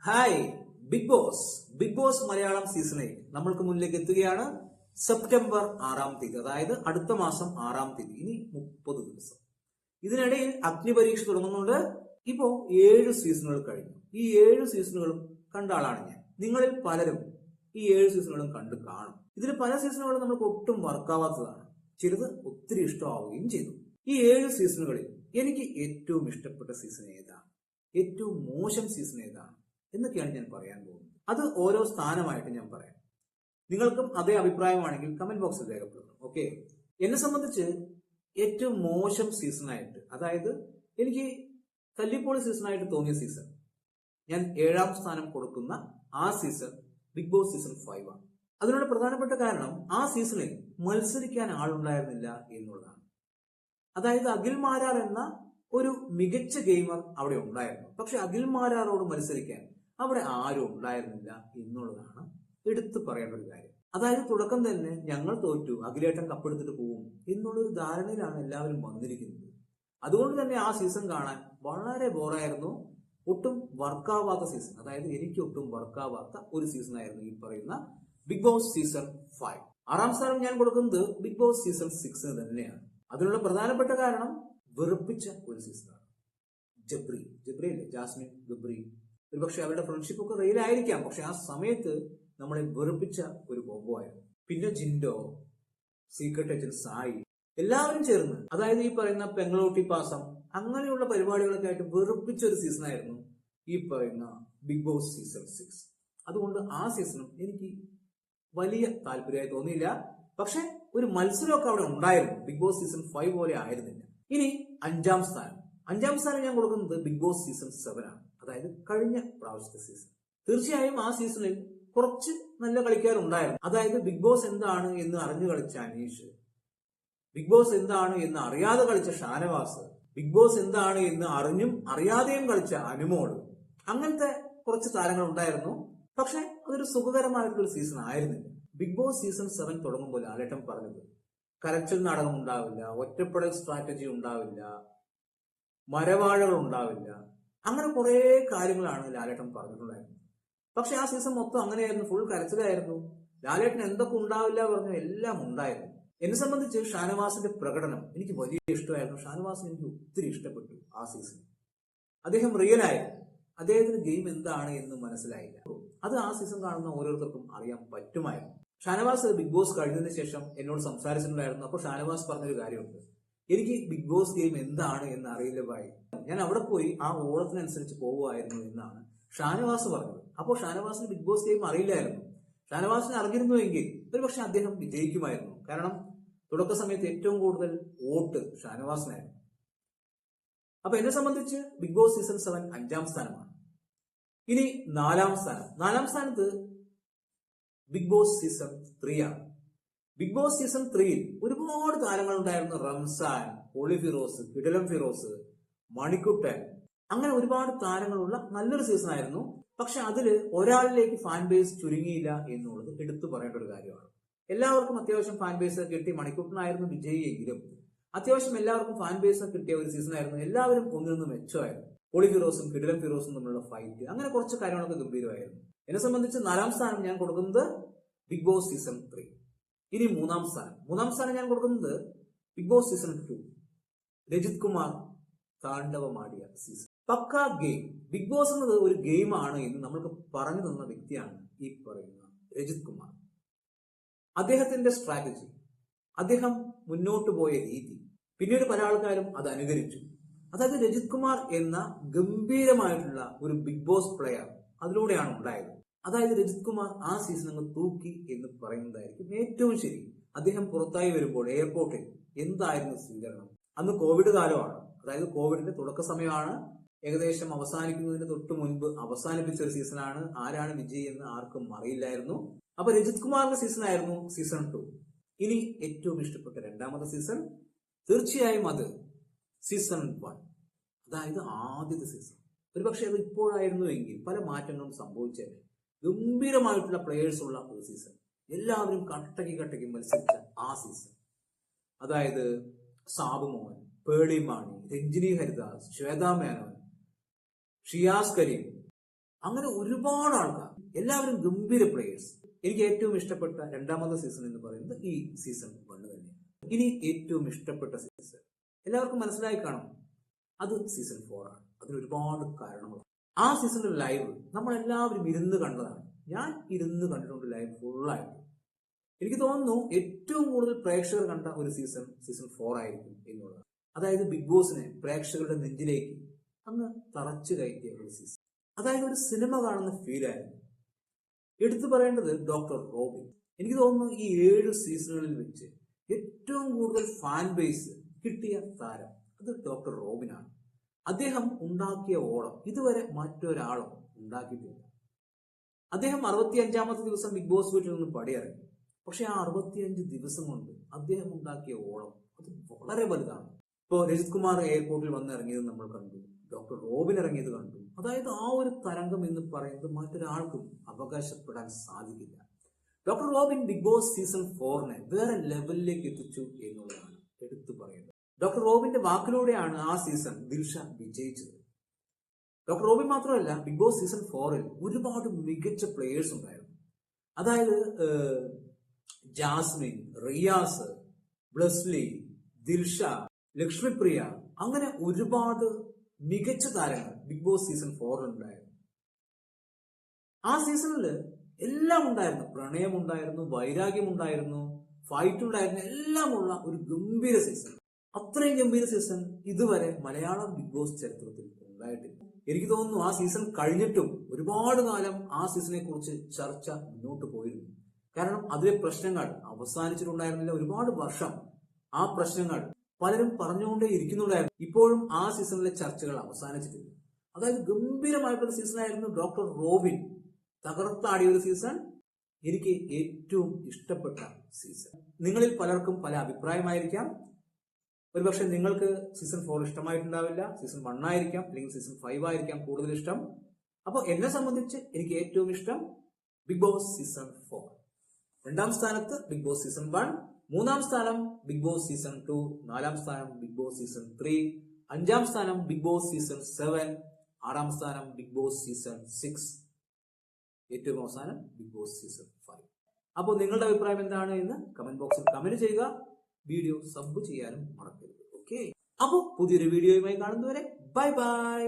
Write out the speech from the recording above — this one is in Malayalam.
Hi. Bigg Boss Malayalam season 8 നമ്മൾക്ക് മുന്നിലേക്ക് എത്തുകയാണ്. സെപ്റ്റംബർ 6 അതായത് അടുത്ത മാസം 6 ഇനി 30 ദിവസം. ഇതിനിടയിൽ അഗ്നിപരീക്ഷ തുടങ്ങുന്നുണ്ട്. ഇപ്പോ 7 സീസണുകൾ കഴിഞ്ഞു. ഈ 7 സീസണുകളും കണ്ട ആളാണ് ഞാൻ. നിങ്ങളിൽ പലരും ഈ 7 സീസണുകളും കണ്ടു കാണും. ഇതിൽ പല സീസണുകളും നമുക്ക് ഒട്ടും വർക്കാവാത്തതാണ്. ചിലത് ഒത്തിരി ഇഷ്ടമാവുകയും ചെയ്തു. ഈ 7 സീസണുകളിൽ എനിക്ക് ഏറ്റവും ഇഷ്ടപ്പെട്ട സീസൺ ഏതാണ്, ഏറ്റവും മോശം സീസൺ ഏതാണ് എന്നൊക്കെയാണ് ഞാൻ പറയാൻ പോകുന്നത്. അത് ഓരോ സ്ഥാനമായിട്ട് ഞാൻ പറയാം. നിങ്ങൾക്കും അതേ അഭിപ്രായമാണെങ്കിൽ കമന്റ് ബോക്സിൽ രേഖപ്പെടുത്തണം. ഓക്കെ. എന്നെ സംബന്ധിച്ച് ഏറ്റവും മോശം സീസണായിട്ട്, അതായത് എനിക്ക് തല്ലിപ്പൊളി സീസണായിട്ട് തോന്നിയ സീസൺ, ഞാൻ 7ാം സ്ഥാനം കൊടുക്കുന്ന ആ സീസൺ ബിഗ് ബോസ് സീസൺ 5 ആണ്. അതിനുള്ള പ്രധാനപ്പെട്ട കാരണം ആ സീസണിൽ മത്സരിക്കാൻ ആളുണ്ടായിരുന്നില്ല എന്നുള്ളതാണ്. അതായത് അഖിൽ മാരാർ എന്ന ഒരു മികച്ച ഗെയിമർ അവിടെ ഉണ്ടായിരുന്നു. പക്ഷെ അഖിൽ മാരാറോട് മത്സരിക്കാൻ അവിടെ ആരും ഉണ്ടായിരുന്നില്ല എന്നുള്ളതാണ് എടുത്തു പറയേണ്ട ഒരു കാര്യം. അതായത് തുടക്കം തന്നെ ഞങ്ങൾ തോറ്റു, അഖിലേട്ടൻ കപ്പെടുത്തിട്ട് പോകും എന്നുള്ളൊരു ധാരണയിലാണ് എല്ലാവരും വന്നിരിക്കുന്നത്. അതുകൊണ്ട് തന്നെ ആ സീസൺ കാണാൻ വളരെ ബോറായിരുന്നു. ഒട്ടും വർക്കാവാത്ത സീസൺ, അതായത് എനിക്ക് ഒട്ടും വർക്കാവാത്ത ഒരു സീസൺ ആയിരുന്നു ഈ പറയുന്ന ബിഗ് ബോസ് സീസൺ 5. 6ാം സ്ഥാനം ഞാൻ കൊടുക്കുന്നത് ബിഗ് ബോസ് സീസൺ 6 തന്നെയാണ്. അതിനുള്ള പ്രധാനപ്പെട്ട കാരണം വെറുപ്പിച്ച ഒരു സീസണാണ്. ജബ്രിയില്ലേ, ജാസ്മിൻ ഗബ്രി. ഒരുപക്ഷെ അവരുടെ ഫ്രണ്ട്ഷിപ്പ് ഒക്കെ റിയലായിരിക്കാം, പക്ഷെ ആ സമയത്ത് നമ്മളെ വെറുപ്പിച്ച ഒരു കോംബോ ആയിരുന്നു. പിന്നെ ജിൻഡോ, സീക്രട്ട് ഏജന്റ് സായി, എല്ലാവരും ചേർന്ന്, അതായത് ഈ പറയുന്ന പെങ്ങളോട്ടി പാസം, അങ്ങനെയുള്ള പരിപാടികളൊക്കെ ആയിട്ട് വെറുപ്പിച്ച ഒരു സീസൺ ആയിരുന്നു ഈ പറയുന്ന ബിഗ് ബോസ് സീസൺ 6. അതുകൊണ്ട് ആ സീസണും എനിക്ക് വലിയ താല്പര്യമായി തോന്നിയില്ല. പക്ഷെ ഒരു മത്സരമൊക്കെ അവിടെ ഉണ്ടായിരുന്നു. ബിഗ് ബോസ് സീസൺ 5 പോലെ ആയിരുന്നില്ല. ഇനി 5ാം സ്ഥാനം ഞാൻ കൊടുക്കുന്നത് ബിഗ് ബോസ് സീസൺ 7 ആണ്, അതായത് കഴിഞ്ഞ പ്രാവശ്യത്തെ സീസൺ. തീർച്ചയായും ആ സീസണിൽ കുറച്ച് നല്ല കളിക്കാരുണ്ടായിരുന്നു. അതായത് ബിഗ് ബോസ് എന്താണ് എന്ന് അറിഞ്ഞു കളിച്ച അനീഷ്, ബിഗ് ബോസ് എന്താണ് എന്ന് അറിയാതെ കളിച്ച ഷാനവാസ്, ബിഗ് ബോസ് എന്താണ് എന്ന് അറിഞ്ഞും അറിയാതെയും കളിച്ച അനുമോള്, അങ്ങനത്തെ കുറച്ച് താരങ്ങൾ ഉണ്ടായിരുന്നു. പക്ഷെ അതൊരു സുഖകരമായിട്ടുള്ള സീസൺ ആയിരുന്നില്ല. ബിഗ് ബോസ് സീസൺ 7 തുടങ്ങുമ്പോൾ ലാലേട്ടൻ പറഞ്ഞത് കരച്ചിൽ നാടകം ഉണ്ടാവില്ല, ഒറ്റപ്പെടൽ സ്ട്രാറ്റജി ഉണ്ടാവില്ല, മരവാഴകൾ ഉണ്ടാവില്ല, അങ്ങനെ കുറെ കാര്യങ്ങളാണ് ലാലേട്ടൻ പറഞ്ഞിട്ടുണ്ടായിരുന്നത്. പക്ഷെ ആ സീസൺ മൊത്തം അങ്ങനെയായിരുന്നു, ഫുൾ കരച്ചിലായിരുന്നു. ലാലേട്ടൻ എന്തൊക്കെ ഉണ്ടാവില്ല പറഞ്ഞു, എല്ലാം ഉണ്ടായിരുന്നു. എന്നെ സംബന്ധിച്ച് ഷാനവാസിന്റെ പ്രകടനം എനിക്ക് വലിയ ഇഷ്ടമായിരുന്നു. ഷാനവാസിന് എനിക്ക് ഒത്തിരി ഇഷ്ടപ്പെട്ടു ആ സീസൺ. അദ്ദേഹം റിയലായിരുന്നു. അദ്ദേഹത്തിന് ഗെയിം എന്താണ് എന്ന് മനസ്സിലായില്ല. അത് ആ സീസൺ കാണുന്ന ഓരോരുത്തർക്കും അറിയാൻ പറ്റുമായിരുന്നു. ഷാനവാസ് ബിഗ് ബോസ് കഴിഞ്ഞതിന് ശേഷം എന്നോട് സംസാരിച്ചിട്ടുണ്ടായിരുന്നു. അപ്പോൾ ഷാനവാസ് പറഞ്ഞൊരു കാര്യമുണ്ട്, എനിക്ക് ബിഗ് ബോസ് ഗെയിം എന്താണ് എന്ന് അറിയില്ല ഭായി, ഞാൻ അവിടെ പോയി ആ ഓളത്തിനനുസരിച്ച് പോവുമായിരുന്നു എന്നാണ് ഷാനവാസ് പറഞ്ഞത്. അപ്പോൾ ഷാനവാസിന് ബിഗ് ബോസ് ഗെയിം അറിയില്ലായിരുന്നു. ഷാനവാസിന് അറിഞ്ഞിരുന്നുവെങ്കിൽ ഒരുപക്ഷെ അദ്ദേഹം വിജയിക്കുമായിരുന്നു. കാരണം തുടക്ക സമയത്ത് ഏറ്റവും കൂടുതൽ വോട്ട് ഷാനവാസിനായിരുന്നു. അപ്പൊ എന്നെ സംബന്ധിച്ച് ബിഗ് ബോസ് സീസൺ 7 5ാം സ്ഥാനമാണ്. ഇനി 4ാം സ്ഥാനത്ത് ബിഗ് ബോസ് സീസൺ 3 ആണ്. ബിഗ് ബോസ് സീസൺ 3ൽ ഒരുപാട് താരങ്ങൾ ഉണ്ടായിരുന്നു. റംസാൻ, ഒളി ഫിറോസ്, കിടിലം ഫിറോസ്, മണിക്കുട്ടൻ, അങ്ങനെ ഒരുപാട് താരങ്ങളുള്ള നല്ലൊരു സീസൺ ആയിരുന്നു. പക്ഷെ അതില് ഒരാളിലേക്ക് ഫാൻ ബേസ് ചുരുങ്ങിയില്ല എന്നുള്ളത് എടുത്തു പറയേണ്ട ഒരു കാര്യമാണ്. എല്ലാവർക്കും അത്യാവശ്യം ഫാൻ ബേസ് കിട്ടി. മണിക്കുട്ടനായിരുന്നു വിജയിയെങ്കിലും അത്യാവശ്യം എല്ലാവർക്കും ഫാൻ ബേസ് കിട്ടിയ ഒരു സീസൺ ആയിരുന്നു. എല്ലാവരും ഒന്നിനൊന്ന് മെച്ചമായിരുന്നു. ഒളി ഫിറോസും കിടിലം ഫിറോസും തമ്മിലുള്ള ഫൈറ്റ്, അങ്ങനെ കുറച്ച് കാര്യങ്ങളൊക്കെ ഗംഭീരമായിരുന്നു. എന്നെ സംബന്ധിച്ച് 4ാം സ്ഥാനം ഞാൻ കൊടുക്കുന്നത് ബിഗ് ബോസ് സീസൺ 3. ഇനി 3ാം സ്ഥാനം ഞാൻ കൊടുക്കുന്നത് Bigg Boss season 2. Rajith Kumar താണ്ഡവമാടിയ സീസൺ. പക്കാ ഗെയിം. ബിഗ് ബോസ് എന്നത് ഒരു ഗെയിമാണ് എന്ന് നമ്മൾക്ക് പറഞ്ഞു തന്ന വ്യക്തിയാണ് ഈ പറയുന്ന രജിത് കുമാർ. അദ്ദേഹത്തിന്റെ സ്ട്രാറ്റജി, അദ്ദേഹം മുന്നോട്ട് പോയ രീതി, പിന്നീട് പല ആൾക്കാരും അത് അനുകരിച്ചു. അതായത് രജിത് കുമാർ എന്ന ഗംഭീരമായിട്ടുള്ള ഒരു ബിഗ് ബോസ് പ്ലെയർ അതിലൂടെയാണ് ഉണ്ടായത്. അതായത് രജിത് കുമാർ ആ സീസൺ അങ്ങ് തൂക്കി എന്ന് പറയുന്നതായിരിക്കും ഏറ്റവും ശരി. അദ്ദേഹം പുറത്തായി വരുമ്പോൾ എയർപോർട്ടിൽ എന്തായിരുന്നു സ്വീകരണം. അന്ന് കോവിഡ് കാലമാണ്, അതായത് കോവിഡിന്റെ തുടക്ക സമയമാണ്. ഏകദേശം അവസാനിക്കുന്നതിന് തൊട്ട് മുൻപ് അവസാനിപ്പിച്ച ഒരു സീസണാണ്. ആരാണ് വിജയി എന്ന് ആർക്കും അറിയില്ലായിരുന്നു. അപ്പൊ രജിത് കുമാറിന്റെ സീസൺ ആയിരുന്നു സീസൺ 2. ഇനി ഏറ്റവും ഇഷ്ടപ്പെട്ട 2ാമത്തെ സീസൺ, തീർച്ചയായും അത് സീസൺ 1, അതായത് ആദ്യത്തെ സീസൺ. ഒരുപക്ഷെ അത് ഇപ്പോഴായിരുന്നു എങ്കിൽ പല മാറ്റങ്ങളും സംഭവിച്ചേനെ. ഗംഭീരമായിട്ടുള്ള പ്ലേയേഴ്സ് ഉള്ള ഒരു സീസൺ, എല്ലാവരും കട്ടയ്ക്ക് മത്സരിച്ച ആ സീസൺ. അതായത് സാബു മോഹൻ, പേളി മാണി, രഞ്ജിനി ഹരിദാസ്, ശ്വേതാ മേനോൻ, ഷിയാസ് കരീം, അങ്ങനെ ഒരുപാട് ആൾക്കാർ, എല്ലാവരും ഗംഭീര പ്ലേയേഴ്സ്. എനിക്ക് ഏറ്റവും ഇഷ്ടപ്പെട്ട രണ്ടാമത്തെ സീസൺ എന്ന് പറയുന്നത് ഈ സീസൺ 1 തന്നെയാണ്. ഇനി ഏറ്റവും ഇഷ്ടപ്പെട്ട സീസൺ എല്ലാവർക്കും മനസ്സിലായി കാണും, അത് സീസൺ 4 ആണ്. അതിന് ഒരുപാട് കാരണങ്ങളുണ്ട്. ആ സീസണിലെ ലൈവ് നമ്മൾ എല്ലാവരും ഇരുന്ന് കണ്ടതാണ്. ഞാൻ ഇരുന്ന് കണ്ടിട്ടുണ്ട് ലൈവ് ഫുള്ളായിട്ട്. എനിക്ക് തോന്നുന്നു ഏറ്റവും കൂടുതൽ പ്രേക്ഷകർ കണ്ട ഒരു സീസൺ 4 ആയിരിക്കും എന്നുള്ളത്. അതായത് ബിഗ് ബോസിനെ പ്രേക്ഷകരുടെ നെഞ്ചിലേക്ക് അങ്ങ് തറച്ചു കയറ്റിയ ഒരു സീസൺ. അതായത് ഒരു സിനിമ കാണുന്ന ഫീലായിരുന്നു. എടുത്തു പറയേണ്ടത് ഡോക്ടർ റോബിൻ. എനിക്ക് തോന്നുന്നു ഈ 7 സീസണുകളിൽ വെച്ച് ഏറ്റവും കൂടുതൽ ഫാൻ ബേസ് കിട്ടിയ താരം അത് ഡോക്ടർ റോബിനാണ്. അദ്ദേഹം ഉണ്ടാക്കിയ ഓളം ഇതുവരെ മറ്റൊരാളും ഉണ്ടാക്കിയിട്ടില്ല. അദ്ദേഹം 65ാമത്തെ ദിവസം ബിഗ് ബോസ് വീട്ടിൽ നിന്ന് പടിയിറങ്ങി. പക്ഷെ ആ 65 ദിവസം കൊണ്ട് അദ്ദേഹം ഉണ്ടാക്കിയ ഓളം അത് വളരെ വലുതാണ്. ഇപ്പോൾ രജിത് കുമാർ എയർപോർട്ടിൽ വന്നിറങ്ങിയത് നമ്മൾ കണ്ടു, ഡോക്ടർ റോബിൻ ഇറങ്ങിയത് കണ്ടു. അതായത് ആ ഒരു തരംഗം എന്ന് പറയുന്നത് മറ്റൊരാൾക്കും അവകാശപ്പെടാൻ സാധിക്കില്ല. Doctor Robin Bigg Boss season 4 വേറെ ലെവലിലേക്ക് എത്തിച്ചു എന്നുള്ളതാണ് എടുത്തു പറയുന്നത്. ഡോക്ടർ റോബിന്റെ വാക്കിലൂടെയാണ് ആ സീസൺ ദിൽഷ വിജയിച്ചത്. ഡോക്ടർ റോബിൻ മാത്രമല്ല, ബിഗ് ബോസ് സീസൺ 4 ഒരുപാട് മികച്ച പ്ലേയേഴ്സ് ഉണ്ടായിരുന്നു. അതായത് ജാസ്മിൻ, റിയാസ്, ബ്ലസ്ലി, ദിൽഷ, ലക്ഷ്മിപ്രിയ, അങ്ങനെ ഒരുപാട് മികച്ച താരങ്ങൾ ബിഗ് ബോസ് സീസൺ 4 ഉണ്ടായിരുന്നു. ആ സീസണിൽ എല്ലാം ഉണ്ടായിരുന്നു. പ്രണയം ഉണ്ടായിരുന്നു, വൈരാഗ്യം ഉണ്ടായിരുന്നു, ഫൈറ്റ് ഉണ്ടായിരുന്നു, എല്ലാം ഉള്ള ഒരു ഗംഭീര സീസൺ. അത്രയും ഗംഭീര സീസൺ ഇതുവരെ മലയാളം ബിഗ് ബോസ് ചരിത്രത്തിൽ ഉണ്ടായിട്ടില്ല. എനിക്ക് തോന്നുന്നു ആ സീസൺ കഴിഞ്ഞിട്ടും ഒരുപാട് കാലം ആ സീസണെ കുറിച്ച് ചർച്ച മുന്നോട്ട് പോയിരുന്നു. കാരണം അതിലെ പ്രശ്നങ്ങൾ അവസാനിച്ചിട്ടുണ്ടായിരുന്നില്ല. ഒരുപാട് വർഷം ആ പ്രശ്നങ്ങൾ പലരും പറഞ്ഞുകൊണ്ടേ ഇരിക്കുന്നുണ്ടായിരുന്നു. ഇപ്പോഴും ആ സീസണിലെ ചർച്ചകൾ അവസാനിച്ചിട്ടില്ല. അതായത് ഗംഭീരമായിട്ടുള്ള സീസൺ ആയിരുന്നു. ഡോക്ടർ റോബിൻ തകർത്താടിയ ഒരു സീസൺ, എനിക്ക് ഏറ്റവും ഇഷ്ടപ്പെട്ട സീസൺ. നിങ്ങളിൽ പലർക്കും പല അഭിപ്രായമായിരിക്കാം. ഒരുപക്ഷെ നിങ്ങൾക്ക് സീസൺ 4 ഇഷ്ടമായിട്ടുണ്ടാവില്ല, സീസൺ 1 ആയിരിക്കാം, അല്ലെങ്കിൽ സീസൺ 5 ആയിരിക്കാം കൂടുതൽ ഇഷ്ടം. അപ്പോൾ എന്നെ സംബന്ധിച്ച് എനിക്ക് ഏറ്റവും ഇഷ്ടം ബിഗ് ബോസ് സീസൺ 4. 2ാം സ്ഥാനത്ത് ബിഗ് ബോസ് സീസൺ 1, 3ാം സ്ഥാനം ബിഗ് ബോസ് സീസൺ 2, 4ാം സ്ഥാനം ബിഗ് ബോസ് സീസൺ 3, 5ാം സ്ഥാനം ബിഗ് ബോസ് സീസൺ 7, 6ാം സ്ഥാനം ബിഗ് ബോസ് സീസൺ 6, ഏറ്റവും അവസാനം ബിഗ് ബോസ് സീസൺ 5. അപ്പോൾ നിങ്ങളുടെ അഭിപ്രായം എന്താണ് എന്ന് കമന്റ് ബോക്സിൽ കമന്റ് ചെയ്യുക. വീഡിയോ സബ് ചെയ്യാനും മറക്കരുത്. ഓക്കെ, അപ്പോൾ പുതിയൊരു വീഡിയോയുമായി കാണുന്നവരെ ബൈ ബൈ.